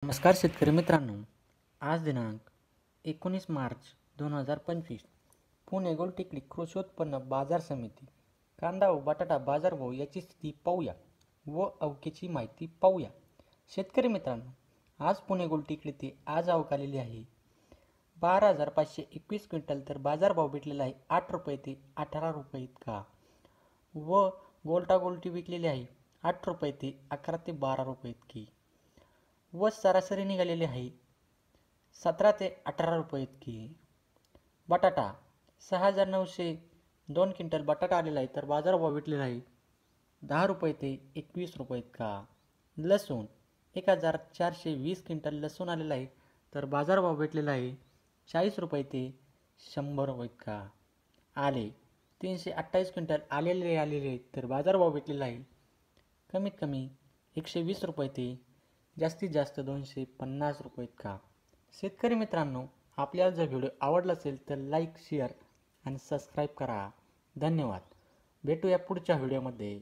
नमस्कार शेतकरी मित्रांनो, आज दिनांक 19 मार्च 2025 पुणे गोलटेकडी कृषी उत्पन्न बाजार समिती कांदा व बटाटा बाजारभाव याची स्थिती पाहूया व अवकेची माहिती पाहूया. शेतकरी मित्रांनो, आज पुणे गोलटेकडी ते आज आवक आलेली आहे 12,521 क्विंटल, तर बाजारभाव भेटलेला आहे 8 रुपये ते 18 रुपये इतका व गोल्टा गोल्टी विकलेली आहे 8 रुपये ते 11 ते 12 रुपये इतकी व सरासरी निघालेली आहे 17 ते 18 रुपये इतकी. बटाटा 6,902 क्विंटल बटाटा आलेला आहे, तर बाजारभाव भेटलेला आहे 10 रुपये ते 21 रुपये इतका. लसूण 1,420 क्विंटल लसूण आलेला आहे, तर बाजारभाव भेटलेला आहे 40 रुपये ते 100 रुपये इतका. आले 328 क्विंटल आलेले तर बाजारभाव भेटलेला आहे कमीत कमी 120 रुपये ते जास्तीत जास्त 250 रुपये इतका. शेतकरी मित्रांनो, आपल्याला जर व्हिडिओ आवडला असेल तर लाईक, शेअर आणि सबस्क्राईब करा. धन्यवाद. भेटूया पुढच्या व्हिडिओमध्ये.